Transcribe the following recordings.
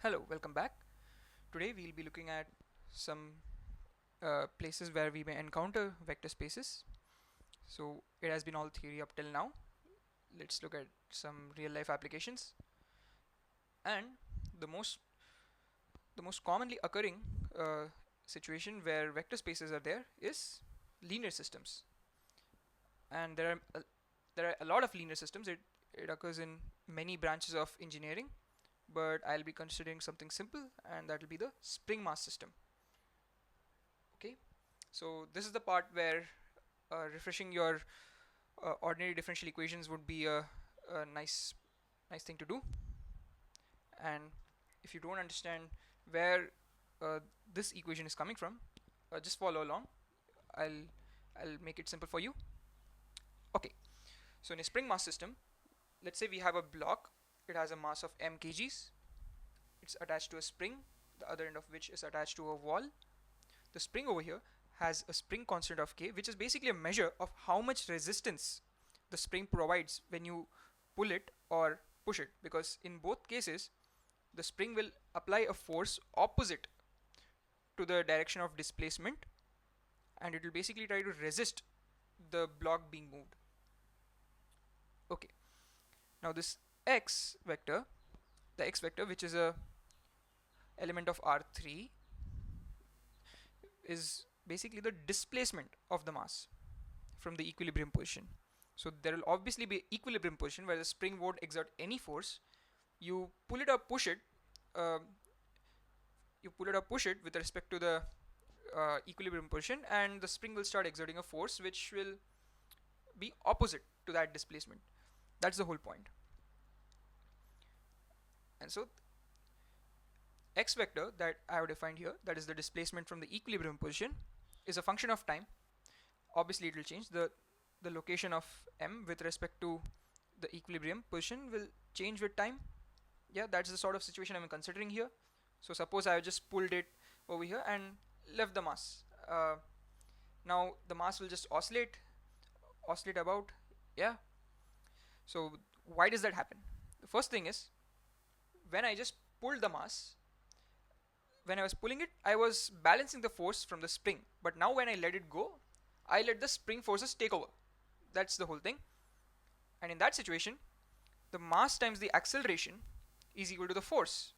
Hello, welcome back. Today we'll be looking at some places where we may encounter vector spaces. So it has been all theory up till now. Let's look at some real life applications. And the most the most commonly occurring situation where vector spaces are there is linear systems. And there are a lot of linear systems. It occurs in many branches of engineering, but I'll be considering something simple, and that will be the spring mass system. Okay, so this is the part where refreshing your ordinary differential equations would be a nice thing to do. And if you don't understand where uh, this equation is coming from, just follow along. I'll I'll make it simple for you. Okay, so in a spring mass system, let's say we have a block. It has a mass of m kgs. It's attached to a spring, the other end of which is attached to a wall. The spring over here has a spring constant of k, which is basically a measure of how much resistance the spring provides when you pull it or push it, because in both cases the spring will apply a force opposite to the direction of displacement, and it will basically try to resist the block being moved. Okay, now this x vector, the x vector, which is a element of R3, is basically the displacement of the mass from the equilibrium position. So there will obviously be equilibrium position where the spring won't exert any force. You pull it or push it. Uh, you pull it or push it with respect to the equilibrium position, and the spring will start exerting a force which will be opposite to that displacement. That's the whole point. And so x vector that I have defined here, that is the displacement from the equilibrium position, is a function of time. Obviously it will change. The location of m with respect to the equilibrium position will change with time. Yeah, that's the sort of situation I'm considering here. So suppose I have just pulled it over here and left the mass. Now the mass will just oscillate about. Yeah. So why does that happen? The first thing is, when I just pulled the mass, when I was pulling it, I was balancing the force from the spring. But now when I let it go, I let the spring forces take over. That's the whole thing. And in that situation, the mass times the acceleration is equal to the force.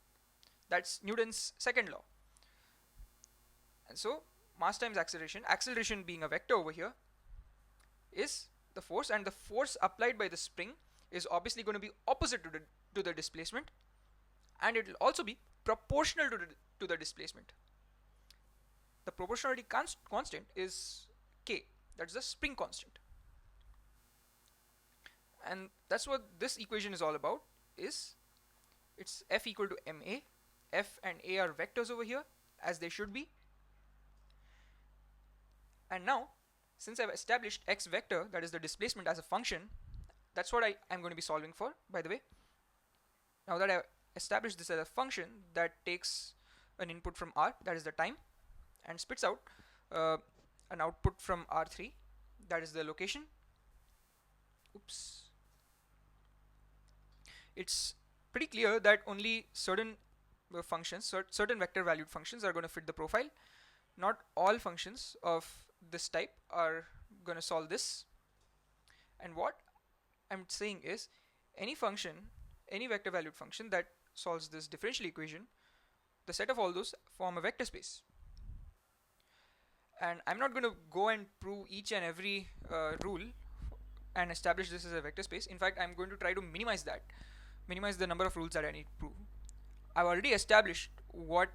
That's Newton's second law. And so mass times acceleration being a vector over here, is the force, and the force applied by the spring is obviously going to be opposite to the displacement, and it will also be proportional to the displacement. The proportionality constant is k, that's the spring constant. And that's what this equation is all about. Is it's F equal to ma. F and a are vectors over here, as they should be. And now, since I've established x vector, that is the displacement, as a function, that's what I'm going to be solving for, by the way. Now that I've established this as a function that takes an input from r, that is the time, and spits out an output from R3, that is the location. Oops. It's pretty clear that only certain functions, certain vector valued functions are going to fit the profile. Not all functions of this type are going to solve this. And what I'm saying is, any function, any vector valued function that solves this differential equation, the set of all those form a vector space. And I'm not going to go and prove each and every rule and establish this as a vector space. In fact, I'm going to try to minimize the number of rules that I need to prove. I've already established what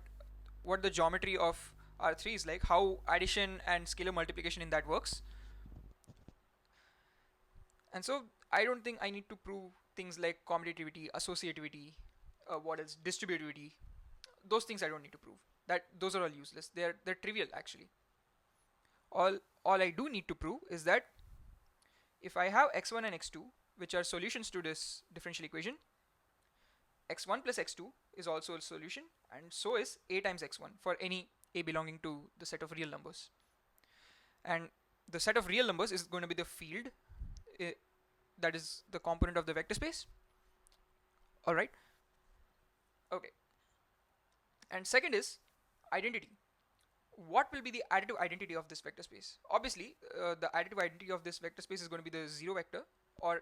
the geometry of R3 is like, how addition and scalar multiplication in that works. And so I don't think I need to prove things like commutativity, associativity, what else, distributivity. Those things I don't need to prove. Those are all useless. They're trivial actually. All I do need to prove is that if I have x1 and x2, which are solutions to this differential equation, x1 plus x2 is also a solution, and so is a times x1 for any a belonging to the set of real numbers. And the set of real numbers is going to be the field that is the component of the vector space. Alright. Okay. And second is identity. What will be the additive identity of this vector space? Obviously, the additive identity of this vector space is going to be the zero vector, or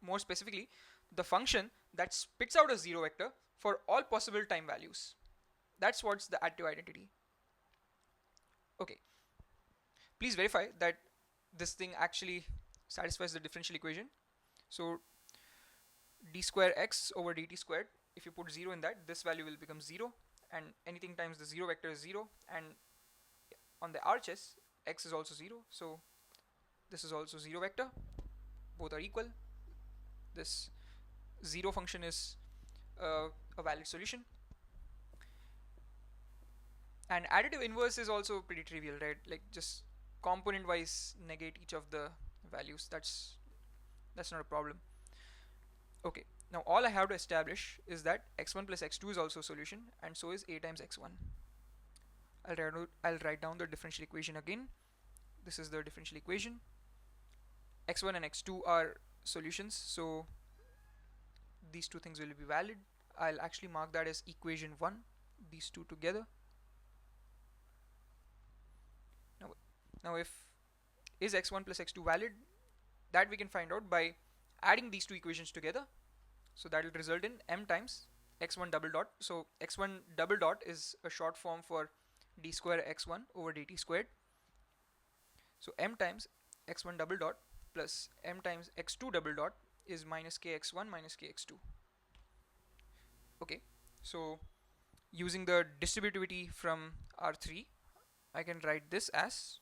more specifically, the function that spits out a zero vector for all possible time values. That's what's the additive identity. Okay, please verify that this thing actually satisfies the differential equation. So d square x over dt squared, if you put 0 in that, this value will become 0, and anything times the 0 vector is 0, and on the RHS x is also 0, so this is also 0 vector, both are equal. This 0 function is a valid solution. And additive inverse is also pretty trivial, right? Like just component wise negate each of the values. That's not a problem. Okay, now all I have to establish is that x1 plus x2 is also a solution, and so is a times x1. I'll write down the differential equation again. This is the differential equation. x1 and x2 are solutions, so these two things will be valid. I'll actually mark that as equation 1, these two together. Now if is x1 plus x2 valid, that we can find out by adding these two equations together. So that will result in m times x1 double dot. So x1 double dot is a short form for d square x1 over dt squared. So m times x1 double dot plus m times x2 double dot is minus kx1 minus kx2. Okay, so using the distributivity from R3, I can write this as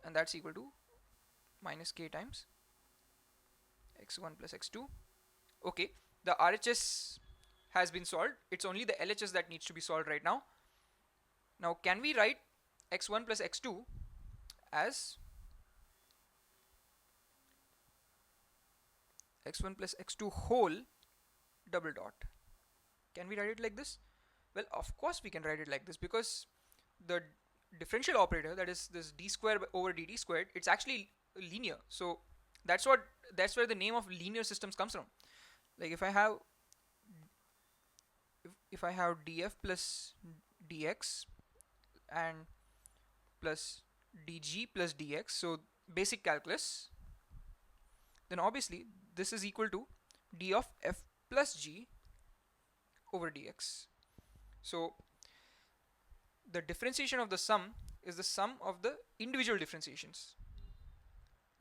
and that's equal to minus k times x1 plus x2. Okay, the RHS has been solved. It's only the LHS that needs to be solved right now. Now can we write x1 plus x2 as x1 plus x2 whole double dot? Can we write it like this? Well, of course we can write it like this, because the differential operator, that is this d square over dt squared, it's actually linear. So that's where the name of linear systems comes from. Like if I have df plus dx and plus dg plus dx, so basic calculus, then obviously this is equal to d of f plus g over dx. So the differentiation of the sum is the sum of the individual differentiations.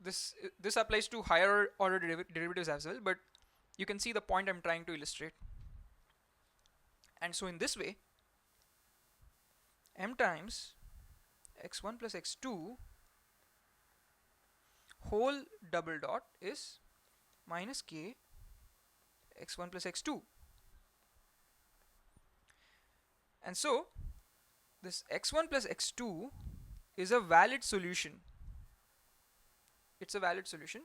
This applies to higher order derivatives as well, but you can see the point I'm trying to illustrate. And so in this way, m times x1 plus x2 whole double dot is minus k x1 plus x2. And so this x1 plus x2 is a valid solution. It's a valid solution.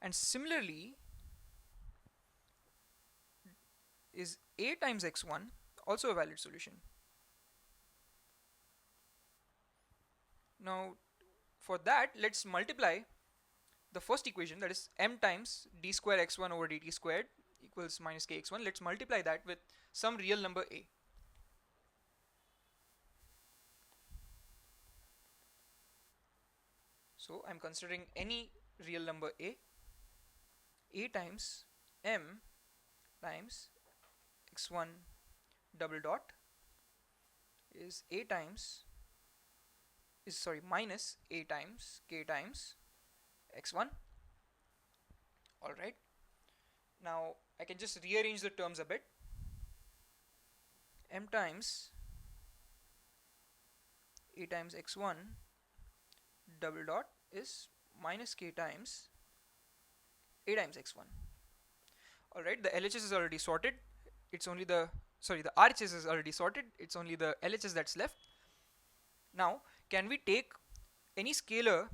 And similarly, is a times x1 also a valid solution? Now, for that, let's multiply the first equation, that is m times d square x1 over dt squared equals minus kx1. Let's multiply that with some real number a. So I'm considering any real number a times m times x1 double dot is minus a times k times x1. Alright, now I can just rearrange the terms a bit. M times a times x1 double dot is minus k times a times x1. Alright, the LHS is already sorted. It's only the RHS is already sorted. It's only the LHS that's left. Now, can we take any scalar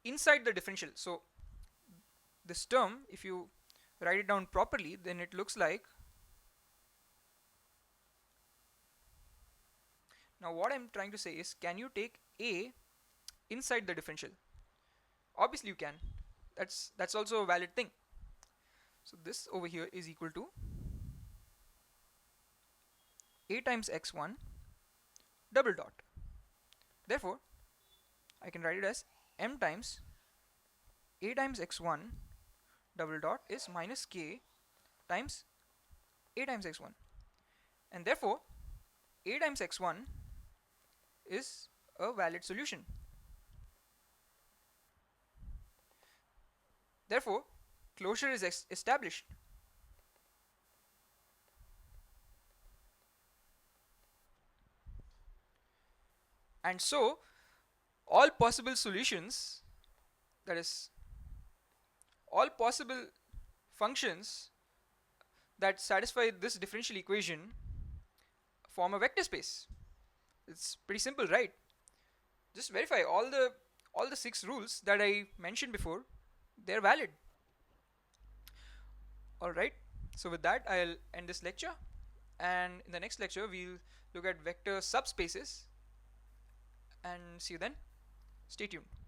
inside the differential? So this term, if you write it down properly, then it looks like, now what I'm trying to say is, can you take a inside the differential? Obviously you can. That's also a valid thing. So this over here is equal to a times x1 double dot. Therefore, I can write it as m times a times x1 double dot is minus k times a times x1, and therefore a times x1 is a valid solution. Therefore, closure is established. And so, all possible solutions, that is, all possible functions that satisfy this differential equation form a vector space. It's pretty simple, right? Just verify all the 6 rules that I mentioned before, they're valid. Alright, so with that I'll end this lecture, and in the next lecture we'll look at vector subspaces, and see you then. Stay tuned.